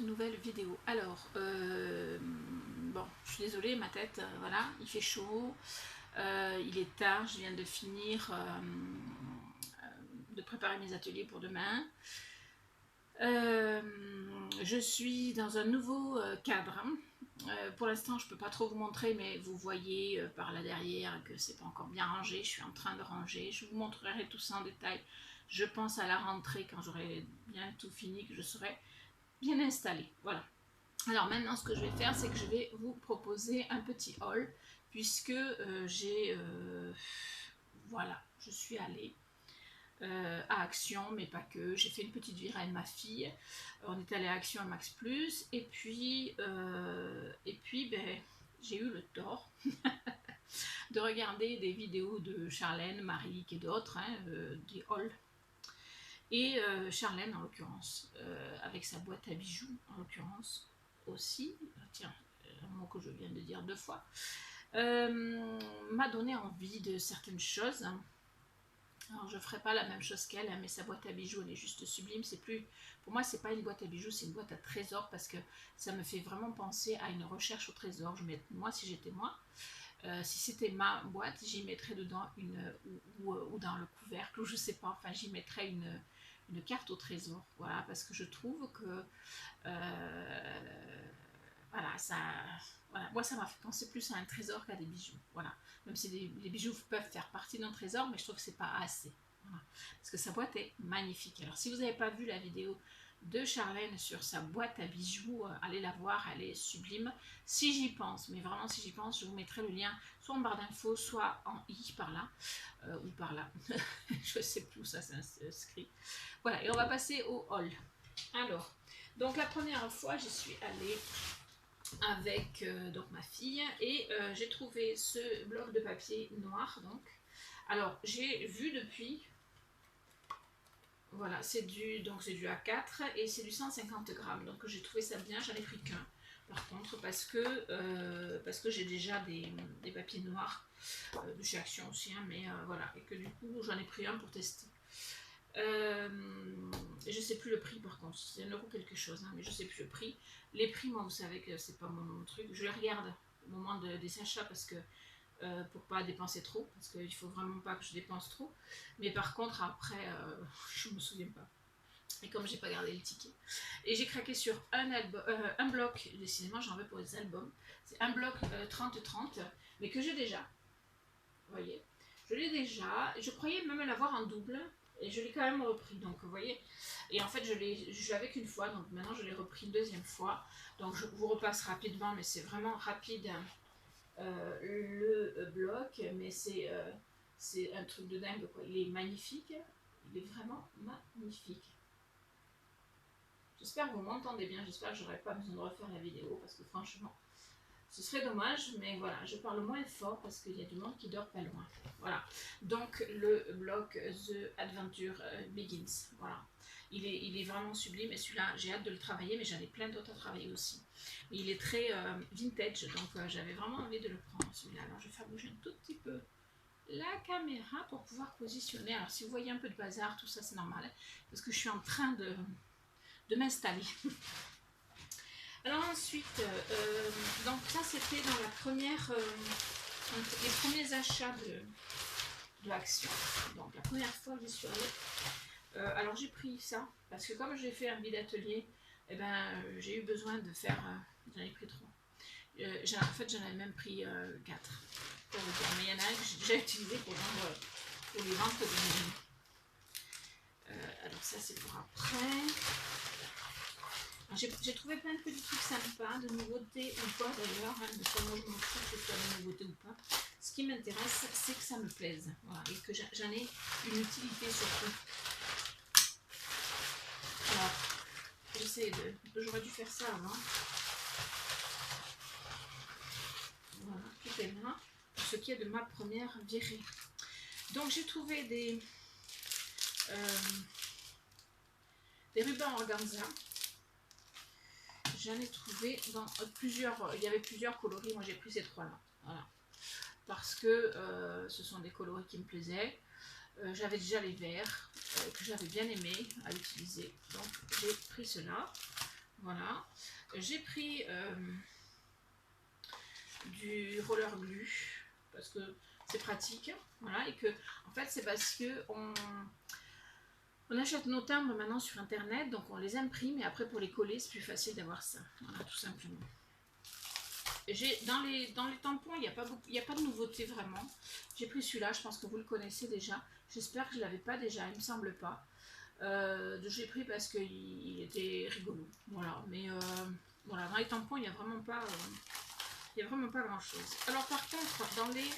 cette nouvelle vidéo. Alors, bon, je suis désolée, ma tête, voilà, il fait chaud, il est tard, je viens de finir de préparer mes ateliers pour demain. Je suis dans un nouveau cadre. Pour l'instant, je ne peux pas trop vous montrer, mais vous voyez par là derrière que c'est pas encore bien rangé. Je suis en train de ranger. Je vous montrerai tout ça en détail. Je pense à la rentrée, quand j'aurai bien tout fini, que je serai bien installée. Voilà. Alors maintenant, ce que je vais faire, c'est que je vais vous proposer un petit haul, puisque voilà, je suis allée à Action, mais pas que. J'ai fait une petite virée avec ma fille. On est allé à Action à Max Plus, et puis ben, j'ai eu le tort de regarder des vidéos de Charlène, Marie et d'autres, hein, des hauls. Et Charlène en l'occurrence, avec sa boîte à bijoux en l'occurrence aussi, tiens, un mot que je viens de dire 2 fois, m'a donné envie de certaines choses. Alors je ne ferai pas la même chose qu'elle, hein, mais sa boîte à bijoux elle est juste sublime. C'est plus, pour moi c'est pas une boîte à bijoux, c'est une boîte à trésor, parce que ça me fait vraiment penser à une recherche au trésor. Moi, si j'étais moi, si c'était ma boîte, j'y mettrais dedans ou dans le couvercle, ou je sais pas, enfin j'y mettrais une carte au trésor, voilà, parce que je trouve que voilà, voilà, moi ça m'a fait penser plus à un trésor qu'à des bijoux, voilà, même si les bijoux peuvent faire partie d'un trésor, mais je trouve que c'est pas assez, voilà, parce que sa boîte est magnifique. Alors si vous n'avez pas vu la vidéo de Charlène sur sa boîte à bijoux, allez la voir, elle est sublime. Si j'y pense, mais vraiment si j'y pense, je vous mettrai le lien soit en barre d'infos, soit en i par là, ou par là, je sais plus où ça s'inscrit. Voilà, et on va passer au haul. Alors, donc la première fois, j'y suis allée avec donc ma fille, et j'ai trouvé ce bloc de papier noir. Donc, alors j'ai vu depuis, voilà, c'est du A4 et c'est du 150 grammes. Donc j'ai trouvé ça bien, j'en ai pris qu'un. Par contre, parce que j'ai déjà des papiers noirs de chez Action aussi, hein, mais voilà, et que du coup j'en ai pris un pour tester. Je sais plus le prix, par contre, c'est 1 € quelque chose, hein, mais je sais plus le prix. Les prix, moi, vous savez que c'est pas mon truc. Je les regarde au moment des achats, parce que pour pas dépenser trop, parce qu'il faut vraiment pas que je dépense trop. Mais par contre, après, je me souviens pas. Et comme j'ai pas gardé le ticket, et j'ai craqué sur un bloc, décidément j'en veux pour les albums. C'est un bloc 30-30, mais que j'ai déjà. Vous voyez, je l'ai déjà. Je croyais même l'avoir en double, et je l'ai quand même repris, donc vous voyez. Et en fait je l'avais qu'une fois, donc maintenant je l'ai repris une 2e fois. Donc je vous repasse rapidement, mais c'est vraiment rapide, le bloc, mais c'est un truc de dingue, quoi. Il est magnifique, il est vraiment magnifique. J'espère que vous m'entendez bien, j'espère que j'aurai pas besoin de refaire la vidéo, parce que franchement ce serait dommage, mais voilà, je parle moins fort parce qu'il y a du monde qui dort pas loin. Voilà, donc le bloc The Adventure Begins, voilà. Il est vraiment sublime, et celui-là, j'ai hâte de le travailler, mais j'en ai plein d'autres à travailler aussi. Il est très vintage, donc j'avais vraiment envie de le prendre, celui-là. Alors je vais faire bouger un tout petit peu la caméra pour pouvoir positionner. Alors si vous voyez un peu de bazar, tout ça c'est normal, parce que je suis en train de m'installer. Alors ensuite, donc ça c'était dans la première, les premiers achats de Action. Donc la première fois que j'y suis allée, alors j'ai pris ça, parce que comme j'ai fait un vide atelier, eh ben, j'ai eu besoin de faire, j'en ai pris 3. En fait j'en avais même pris 4, mais il y en a un que j'ai déjà utilisé pour les ventes de alors ça c'est pour après. J'ai trouvé plein de petits trucs sympas, de nouveautés ou pas d'ailleurs, hein, de comment je m'en fous que ce soit de nouveautés ou pas. Ce qui m'intéresse, c'est que ça me plaise, voilà, et que j'en ai une utilité surtout. Alors, j'aurais dû faire ça avant. Voilà, tout est là, pour ce qui est de ma première virée. Donc j'ai trouvé des rubans organza. J'en ai trouvé dans plusieurs, il y avait plusieurs coloris, moi j'ai pris ces 3 là, voilà, parce que ce sont des coloris qui me plaisaient. J'avais déjà les verts que j'avais bien aimé à utiliser, donc j'ai pris cela. Voilà. J'ai pris du roller glue parce que c'est pratique. Voilà, et que en fait c'est parce que on achète nos timbres maintenant sur internet, donc on les imprime et après pour les coller c'est plus facile d'avoir ça. Voilà, tout simplement. Dans les tampons, il n'y a pas beaucoup, il n'y a pas de nouveauté vraiment. J'ai pris celui-là, je pense que vous le connaissez déjà. J'espère que je ne l'avais pas déjà, il ne me semble pas. Je l'ai pris parce qu'il était rigolo. Voilà, mais voilà, dans les tampons, il n'y a vraiment pas, grand chose. Alors par contre, dans les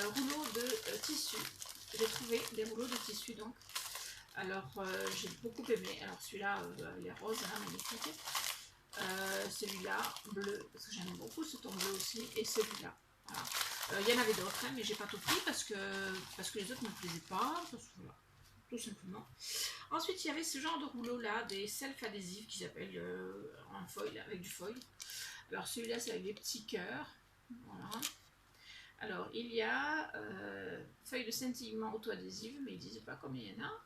rouleaux de tissu, j'ai trouvé des rouleaux de tissu donc. Alors j'ai beaucoup aimé. Alors celui-là, il est rose, hein, magnifique. Celui-là, bleu, parce que j'aime beaucoup ce ton bleu aussi, et celui-là. Voilà. Il y en avait d'autres, hein, mais j'ai pas tout pris parce que les autres ne me plaisaient pas. Parce que, voilà, tout simplement. Ensuite, il y avait ce genre de rouleau-là, des self-adhésifs qui s'appellent en foil, avec du foil. Alors celui-là, c'est avec des petits cœurs. Voilà. Alors, il y a feuilles de scintillement auto-adhésives, mais ils ne disent pas combien il y en a.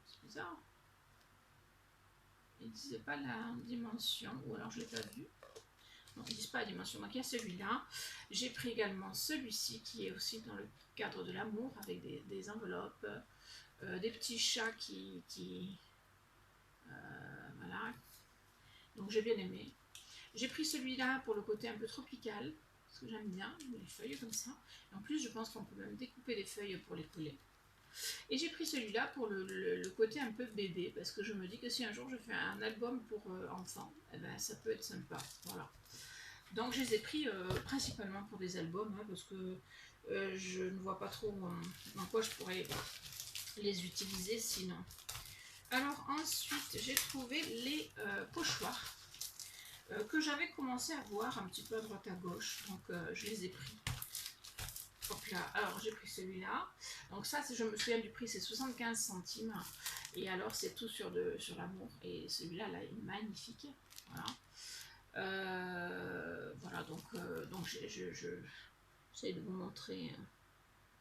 C'est bizarre. Ils ne disaient pas la dimension, ou alors je ne l'ai pas vu. Non, ils ne disent pas la dimension. Donc il y a celui-là. J'ai pris également celui-ci qui est aussi dans le cadre de l'amour avec des enveloppes, des petits chats voilà. Donc j'ai bien aimé. J'ai pris celui-là pour le côté un peu tropical, parce que j'aime bien les feuilles comme ça. Et en plus, je pense qu'on peut même découper les feuilles pour les coller. Et j'ai pris celui-là pour le côté un peu bébé, parce que je me dis que si un jour je fais un album pour enfants, eh ben, ça peut être sympa. Voilà. Donc je les ai pris principalement pour des albums, hein, parce que je ne vois pas trop dans quoi je pourrais les utiliser sinon. Alors ensuite, j'ai trouvé les pochoirs que j'avais commencé à voir un petit peu à droite à gauche, donc je les ai pris. Hop là. Alors j'ai pris celui-là, donc ça je me souviens du prix, c'est 75 centimes, et alors c'est tout sur l'amour, et celui-là là est magnifique. Voilà. Voilà, donc j'essaie de vous montrer.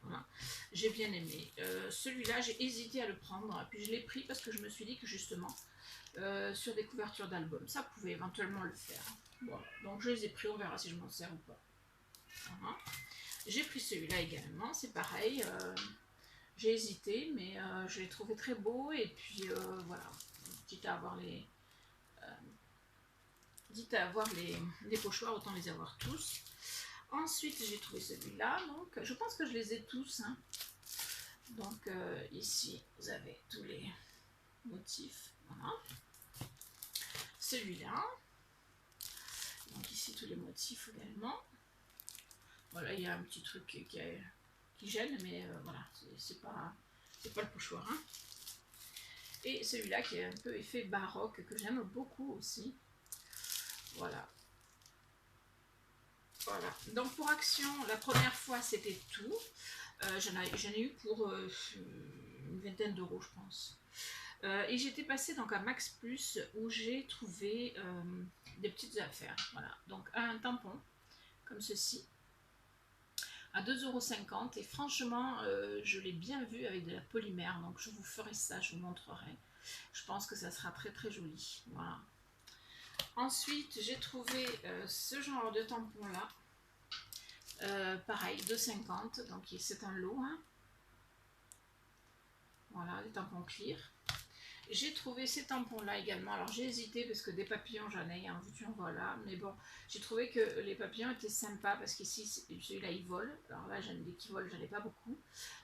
Voilà. J'ai bien aimé. Celui-là, j'ai hésité à le prendre, puis je l'ai pris parce que je me suis dit que justement, sur des couvertures d'albums, ça pouvait éventuellement le faire. Voilà. Donc je les ai pris, on verra si je m'en sers ou pas. Voilà. J'ai pris celui-là également, c'est pareil. J'ai hésité, mais je l'ai trouvé très beau, et puis voilà, quitte à avoir les pochoirs, autant les avoir tous. Ensuite, j'ai trouvé celui-là, donc je pense que je les ai tous. Hein. Donc ici, vous avez tous les motifs. Voilà. Celui-là. Donc ici, tous les motifs également. Voilà, il y a un petit truc qui gêne, mais voilà, c'est pas le pochoir. Hein. Et celui-là qui est un peu effet baroque, que j'aime beaucoup aussi. Voilà. Voilà. Donc pour Action, la première fois c'était tout. J'en ai eu pour une vingtaine d'euros, je pense. Et j'étais passée donc à Max Plus où j'ai trouvé des petites affaires. Voilà. Donc un tampon comme ceci à 2,50 €. Et franchement, je l'ai bien vu avec de la polymère. Donc je vous ferai ça, je vous montrerai. Je pense que ça sera très très joli. Voilà. Ensuite, j'ai trouvé ce genre de tampon là. Pareil, 2,50 €, donc c'est un lot. Hein. Voilà, les tampons clear. J'ai trouvé ces tampons là également. Alors j'ai hésité parce que des papillons j'en ai un, voilà. Mais bon, j'ai trouvé que les papillons étaient sympas parce qu'ici, celui-là il vole. Alors là, j'en ai des qui volent, j'en ai pas beaucoup.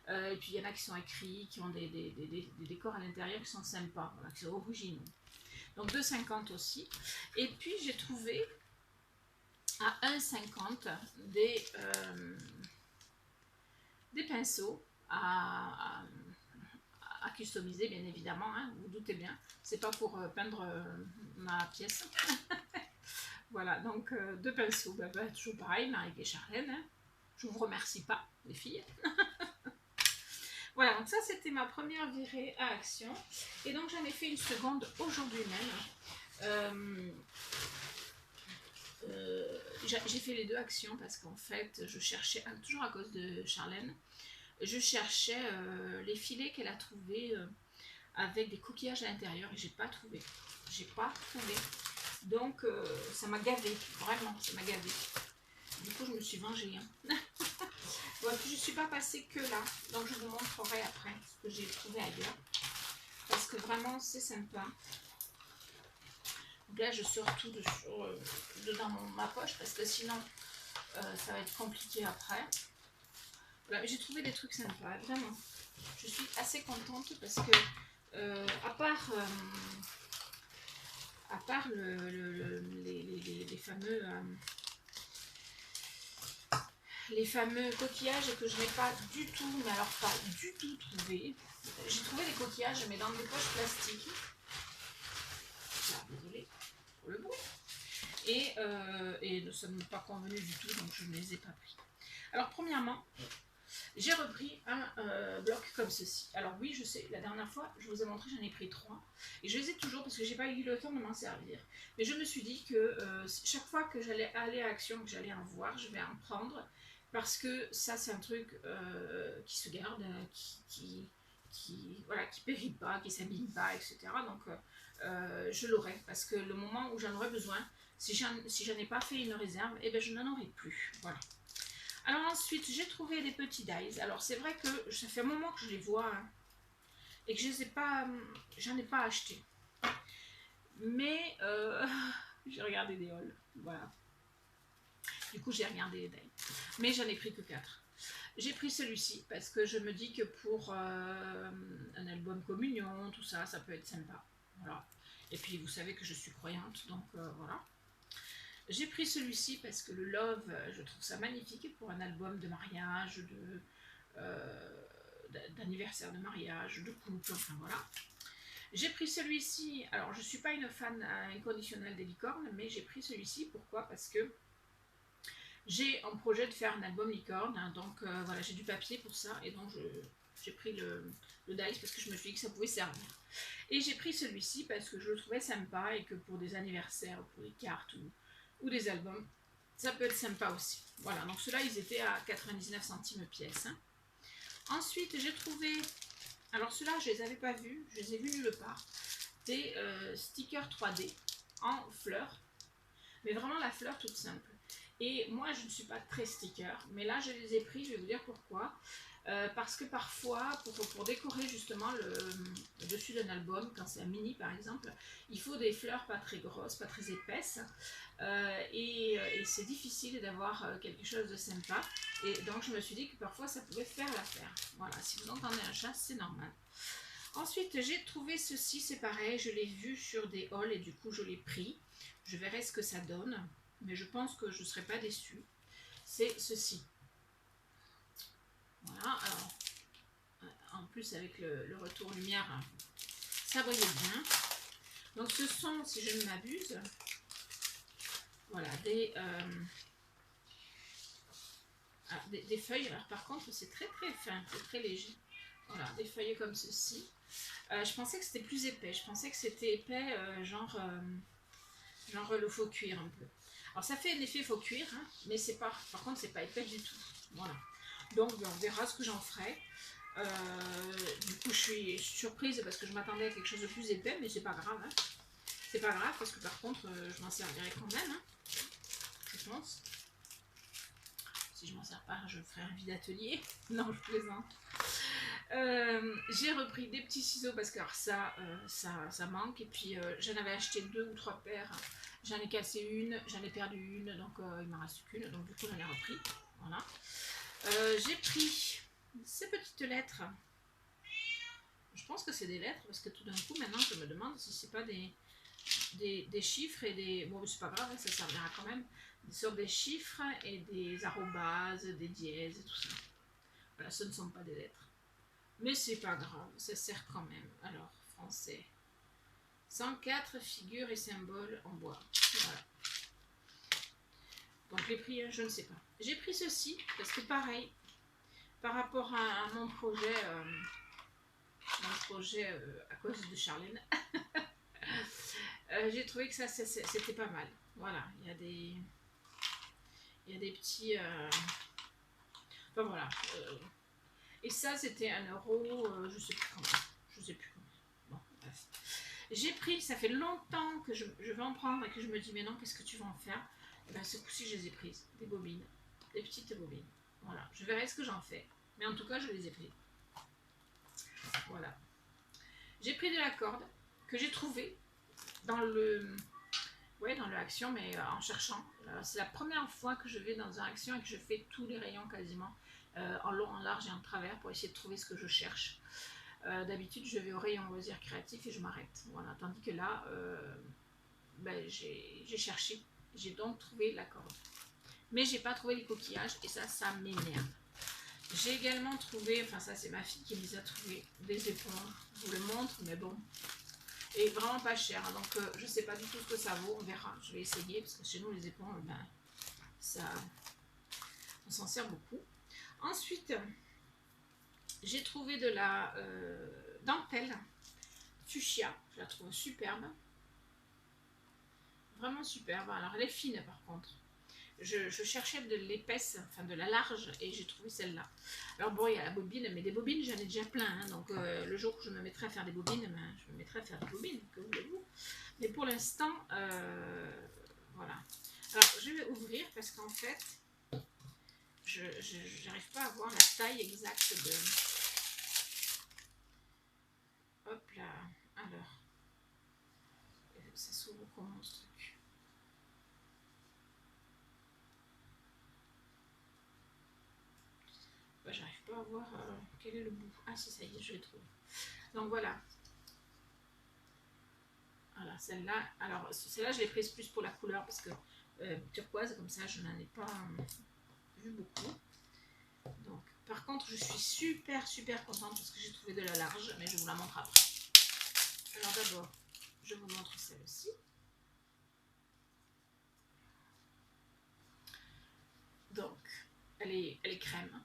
Et puis il y en a qui sont écrits, qui ont des décors à l'intérieur qui sont sympas, voilà, qui sont originaux. Donc 2,50 € aussi. Et puis j'ai trouvé à 1,50 € des pinceaux à customiser, bien évidemment, hein, vous doutez bien. C'est pas pour peindre ma pièce. Voilà, donc deux pinceaux, toujours pareil, Marie et Charlène. Hein. Je vous remercie pas, les filles. Voilà, donc ça c'était ma première virée à Action. Et donc j'en ai fait une seconde aujourd'hui même. J'ai fait les deux Actions parce qu'en fait je cherchais, toujours à cause de Charlène, je cherchais les filets qu'elle a trouvés avec des coquillages à l'intérieur et j'ai pas trouvé. Donc ça m'a gavé, vraiment, ça m'a gavé. Du coup, je me suis vengée. Hein. Bon, puis je ne suis pas passée que là, donc je vous montrerai après ce que j'ai trouvé ailleurs. Parce que vraiment, c'est sympa. Donc là, je sors tout dans ma poche parce que sinon, ça va être compliqué après. Voilà, j'ai trouvé des trucs sympas, vraiment. Je suis assez contente parce que, à part les fameux coquillages que je n'ai pas du tout, mais alors pas du tout trouvé. J'ai trouvé des coquillages, mais dans des poches plastiques. Ah, désolée pour le bruit. Et ça ne m'a pas convenu du tout, donc je ne les ai pas pris. Alors, premièrement, j'ai repris un bloc comme ceci. Alors oui, je sais, la dernière fois, je vous ai montré, j'en ai pris 3. Et je les ai toujours parce que j'ai pas eu le temps de m'en servir. Mais je me suis dit que chaque fois que j'allais aller à Action, que j'allais en voir, je vais en prendre. Parce que ça, c'est un truc qui se garde, qui périt pas, qui s'abîme pas, etc. Donc, je l'aurai. Parce que le moment où j'en aurai besoin, si j'en ai pas fait une réserve, eh ben, je n'en aurai plus. Voilà. Alors ensuite, j'ai trouvé des petits dies. Alors c'est vrai que ça fait un moment que je les vois hein, et que je les ai pas, j'en ai pas acheté. Mais j'ai regardé des hauls, voilà. Du coup, j'ai regardé les dies. Mais j'en ai pris que 4. J'ai pris celui-ci parce que je me dis que pour un album communion, tout ça, ça peut être sympa. Voilà. Et puis vous savez que je suis croyante, donc voilà. J'ai pris celui-ci parce que le Love, je trouve ça magnifique pour un album de mariage, d'anniversaire de mariage, de couple, enfin voilà. J'ai pris celui-ci, alors je ne suis pas une fan inconditionnelle des licornes, mais j'ai pris celui-ci, pourquoi? Parce que j'ai en projet de faire un album licorne, hein, donc voilà, j'ai du papier pour ça, et donc j'ai pris le dice parce que je me suis dit que ça pouvait servir. Et j'ai pris celui-ci parce que je le trouvais sympa et que pour des anniversaires, pour des cartes ou des albums, ça peut être sympa aussi. Voilà, donc ceux-là, ils étaient à 99 centimes pièce. Hein. Ensuite, j'ai trouvé, alors ceux-là, je ne les avais pas vus, je les ai vus nulle part, des stickers 3D en fleurs, mais vraiment la fleur toute simple. Et moi, je ne suis pas très sticker, mais là, je les ai pris, je vais vous dire pourquoi. Parce que parfois, pour décorer justement le dessus d'un album, quand c'est un mini par exemple, il faut des fleurs pas très grosses, pas très épaisses, et c'est difficile d'avoir quelque chose de sympa. Et donc je me suis dit que parfois ça pouvait faire l'affaire. Voilà, si vous entendez un chat, c'est normal. Ensuite, j'ai trouvé ceci, c'est pareil, je l'ai vu sur des hauls et du coup je l'ai pris. Je verrai ce que ça donne, mais je pense que je ne serai pas déçue. C'est ceci. Voilà, alors, en plus avec le retour lumière, ça brille bien. Donc ce sont, si je ne m'abuse, voilà, des feuilles. Alors par contre, c'est très très fin, c'est très léger. Voilà, des feuilles comme ceci. Je pensais que c'était plus épais, je pensais que c'était épais, genre le faux cuir un peu. Alors ça fait un effet faux cuir, hein, mais c'est pas, par contre c'est pas épais du tout. Voilà. Donc on verra ce que j'en ferai. Du coup je suis surprise parce que je m'attendais à quelque chose de plus épais, mais c'est pas grave. Hein. C'est pas grave parce que par contre je m'en servirai quand même. Hein, je pense. Si je m'en sers pas, je ferai un vide atelier. Non, je plaisante. J'ai repris des petits ciseaux parce que alors ça manque. Et puis j'en avais acheté 2 ou 3 paires. J'en ai cassé une, j'en ai perdu une, donc il m'en reste qu'une. Donc du coup j'en ai repris. Voilà. J'ai pris ces petites lettres. Je pense que c'est des lettres parce que tout d'un coup maintenant je me demande si c'est pas des chiffres et des... Bon c'est pas grave, ça servira quand même. Sur des chiffres et des arrobases, des dièses et tout ça. Voilà, ce ne sont pas des lettres. Mais c'est pas grave, ça sert quand même. Alors, français. 104 figures et symboles en bois. Voilà. Donc les prix, je ne sais pas. J'ai pris ceci, parce que pareil, par rapport à mon projet, à cause de Charlène, j'ai trouvé que ça, c'était pas mal. Voilà, il y a des petits... Enfin voilà. Et ça, c'était 1 euro, je sais plus combien. Je sais plus combien. Bon, bref. J'ai pris, ça fait longtemps que je vais en prendre et que je me dis mais non, qu'est-ce que tu vas en faire? Et bien ce coup-ci je les ai prises, des bobines, des petites bobines. Voilà, je verrai ce que j'en fais. Mais en tout cas je les ai prises. Voilà. J'ai pris de la corde que j'ai trouvée dans le... Ouais, dans le Action, mais en cherchant. C'est la première fois que je vais dans un Action et que je fais tous les rayons quasiment, en long, en large et en travers, pour essayer de trouver ce que je cherche. D'habitude, je vais au rayon loisirs créatifs et je m'arrête. Voilà. Tandis que là, ben, j'ai cherché, j'ai donc trouvé la corde. Mais j'ai pas trouvé les coquillages et ça m'énerve. J'ai également trouvé, enfin ça c'est ma fille qui les a trouvés, des éponges. Je vous le montre, mais bon. Et vraiment pas cher, hein. Donc je sais pas du tout ce que ça vaut, on verra. Je vais essayer parce que chez nous les éponges, ben, ça, on s'en sert beaucoup. Ensuite, j'ai trouvé de la dentelle fuchsia, je la trouve superbe. Vraiment superbe. Alors elle est fine par contre. Je cherchais de l'épaisse, enfin de la large, et j'ai trouvé celle-là. Alors bon, il y a la bobine, mais des bobines, j'en ai déjà plein. Hein, donc le jour où je me mettrai à faire des bobines, ben, je me mettrai à faire des bobines, que voulez-vous. Mais pour l'instant, voilà. Alors je vais ouvrir parce qu'en fait, je n'arrive pas à voir la taille exacte de... Hop là, alors, ça s'ouvre comment ce truc? J'arrive pas à voir quel est le bout. Ah si, ça y est, je l'ai trouvé. Donc voilà. Voilà, celle-là. Alors celle-là, je l'ai prise plus pour la couleur parce que turquoise, comme ça, je n'en ai pas vu beaucoup. Donc, par contre, je suis super contente parce que j'ai trouvé de la large, mais je vous la montre après. Alors d'abord, je vous montre celle-ci. Donc, elle est crème.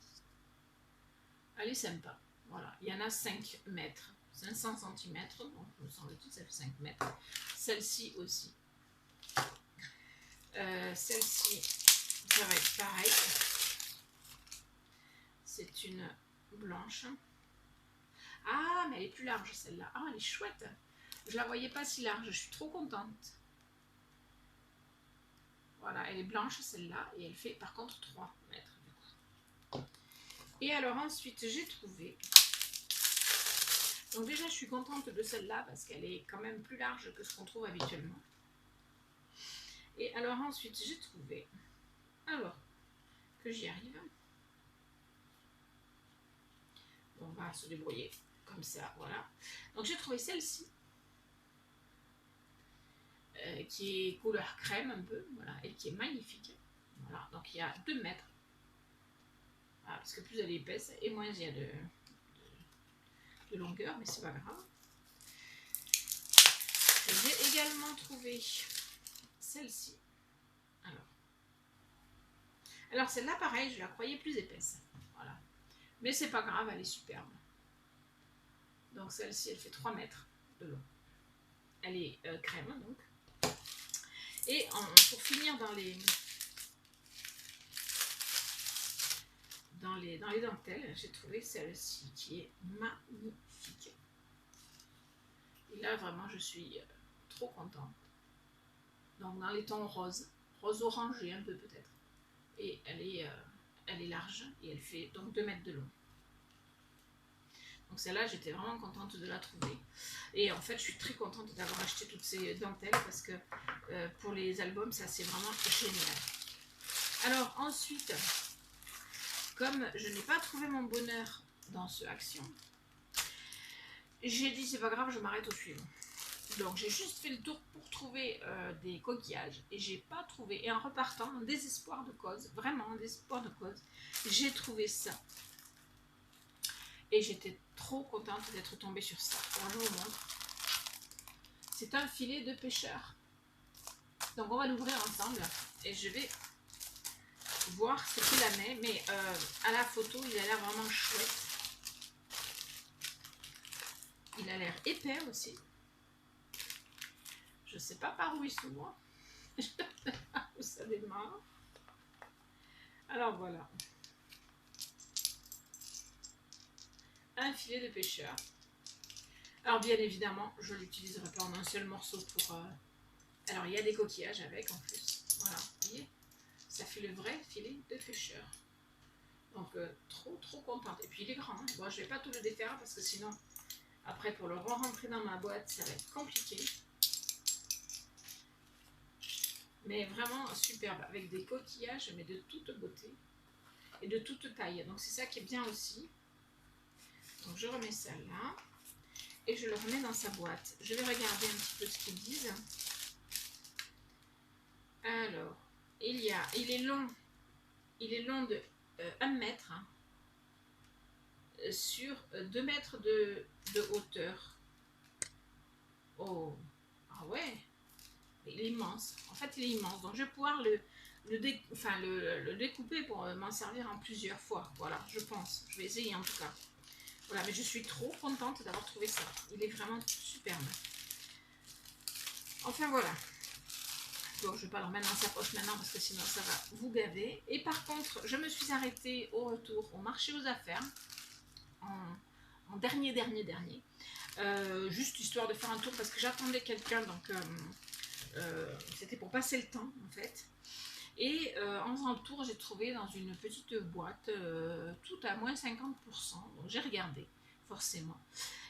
Elle est sympa. Voilà, il y en a 5 mètres, 500 cm, donc me semble-t-il, ça fait 5 mètres. Celle-ci aussi. Celle-ci, ça va être pareil. C'est une blanche. Ah, mais elle est plus large celle-là. Ah, elle est chouette. Je la voyais pas si large, je suis trop contente. Voilà, elle est blanche celle-là et elle fait par contre 3 mètres du coup. Et alors ensuite j'ai trouvé, donc déjà je suis contente de celle-là parce qu'elle est quand même plus large que ce qu'on trouve habituellement. Et alors ensuite j'ai trouvé, alors que j'y arrive, on va se débrouiller comme ça, voilà. Donc j'ai trouvé celle-ci qui est couleur crème un peu, voilà, et qui est magnifique. Voilà, donc il y a 2 mètres. Voilà, parce que plus elle est épaisse et moins il y a de longueur, mais c'est pas grave. J'ai également trouvé celle-ci. Alors celle-là, pareil, je la croyais plus épaisse. Voilà. Mais c'est pas grave, elle est superbe. Donc celle-ci, elle fait 3 mètres de long. Elle est crème, donc. Et pour finir dans les dentelles, j'ai trouvé celle-ci qui est magnifique. Et là, vraiment, je suis trop contente. Donc dans les tons rose orangé un peu peut-être. Et elle est large et elle fait donc 2 mètres de long. Donc celle-là, j'étais vraiment contente de la trouver. Et en fait, je suis très contente d'avoir acheté toutes ces dentelles parce que pour les albums, ça c'est vraiment génial. Alors ensuite, comme je n'ai pas trouvé mon bonheur dans ce Action, j'ai dit c'est pas grave, je m'arrête au suivant. Donc j'ai juste fait le tour pour trouver des coquillages et j'ai pas trouvé. Et en repartant, en désespoir de cause, vraiment en désespoir de cause, j'ai trouvé ça. Et j'étais trop contente d'être tombée sur ça. Alors je vous montre. C'est un filet de pêcheur. Donc on va l'ouvrir ensemble et je vais voir ce qu'il en est. Mais à la photo, il a l'air vraiment chouette. Il a l'air épais aussi. Je ne sais pas par où il s'ouvre. Je ne sais pas où ça démarre. Alors voilà. Un filet de pêcheur. Alors bien évidemment, je ne l'utiliserai pas en un seul morceau pour... Alors il y a des coquillages avec en plus. Voilà, vous voyez, ça fait le vrai filet de pêcheur. Donc trop contente. Et puis il est grand. Hein. Bon, je ne vais pas tout le défaire parce que sinon, après pour le rentrer dans ma boîte, ça va être compliqué. Mais vraiment superbe, avec des coquillages, mais de toute beauté et de toute taille. Donc c'est ça qui est bien aussi. Donc je remets ça là et je le remets dans sa boîte. Je vais regarder un petit peu ce qu'ils disent. Alors, il est long de 1 mètre hein, sur 2 mètres de hauteur. Oh, ah ouais, il est immense. En fait, il est immense. Donc, je vais pouvoir le découper pour m'en servir en plusieurs fois. Voilà, je pense. Je vais essayer en tout cas. Voilà, mais je suis trop contente d'avoir trouvé ça. Il est vraiment superbe. Enfin, voilà. Donc, je ne vais pas le remettre dans sa poche maintenant parce que sinon, ça va vous gaver. Et par contre, je me suis arrêtée au retour au marché aux affaires. En dernier. Juste histoire de faire un tour parce que j'attendais quelqu'un. Donc, c'était pour passer le temps, en fait. Et en faisant le tour, j'ai trouvé dans une petite boîte tout à moins 50%. Donc j'ai regardé, forcément.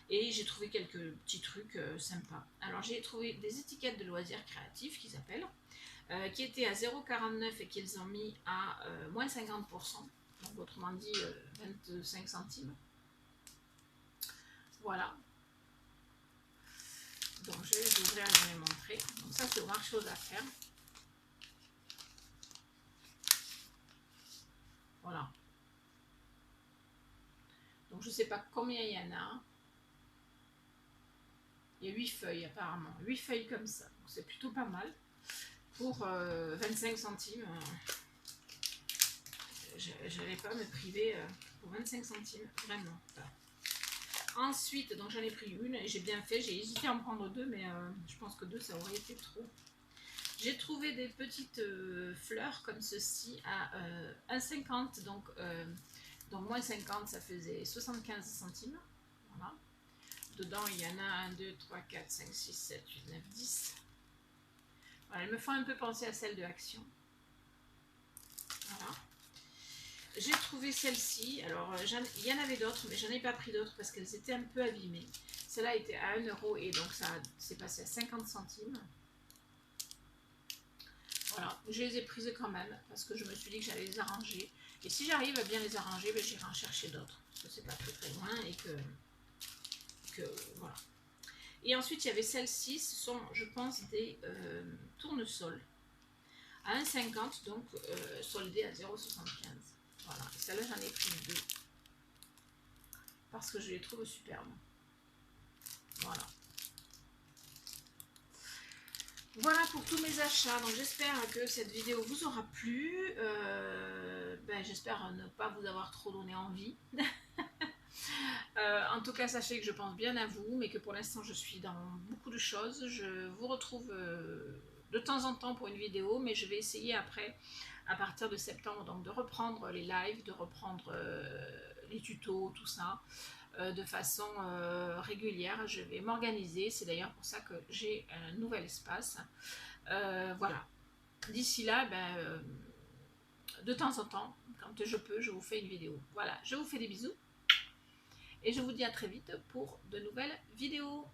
Et j'ai trouvé quelques petits trucs sympas. Alors j'ai trouvé des étiquettes de loisirs créatifs qu'ils appellent, qui étaient à 0,49 et qu'ils ont mis à moins 50%. Donc autrement dit 25 centimes. Voilà. Donc je vais les ouvrir et je vais les montrer. Donc ça c'est au marché aux affaires. Voilà. Donc je ne sais pas combien il y en a. Il y a 8 feuilles apparemment. 8 feuilles comme ça. C'est plutôt pas mal. Pour 25 centimes. Je n'allais pas me priver pour 25 centimes. Vraiment. Voilà. Ensuite, donc j'en ai pris une et j'ai bien fait. J'ai hésité à en prendre 2, mais je pense que 2 ça aurait été trop. J'ai trouvé des petites fleurs comme ceci à 1,50. Donc moins 50, ça faisait 75 centimes. Voilà. Dedans, il y en a 1, 2, 3, 4, 5, 6, 7, 8, 9, 10. Voilà, elles me font un peu penser à celle de Action. Voilà. J'ai trouvé celle-ci. Alors, il y en avait d'autres, mais j'en ai pas pris d'autres parce qu'elles étaient un peu abîmées. Celle-là était à 1 euro et donc ça s'est passé à 50 centimes. Voilà, je les ai prises quand même parce que je me suis dit que j'allais les arranger. Et si j'arrive à bien les arranger, ben, j'irai en chercher d'autres. Parce que c'est pas très loin et que voilà. Et ensuite, il y avait celle-ci. Ce sont, je pense, des tournesols à 1,50, donc soldés à 0,75. Voilà. Et celle-là, j'en ai pris 2 parce que je les trouve superbes. Voilà. Voilà pour tous mes achats. Donc j'espère que cette vidéo vous aura plu. J'espère ne pas vous avoir trop donné envie. En tout cas, sachez que je pense bien à vous, mais que pour l'instant je suis dans beaucoup de choses. Je vous retrouve de temps en temps pour une vidéo, mais je vais essayer après, à partir de septembre, donc de reprendre les lives, de reprendre les tutos, tout ça, de façon régulière. Je vais m'organiser, c'est d'ailleurs pour ça que j'ai un nouvel espace. Voilà. D'ici là, de temps en temps, quand je peux, je vous fais une vidéo. Voilà, je vous fais des bisous. Et je vous dis à très vite pour de nouvelles vidéos.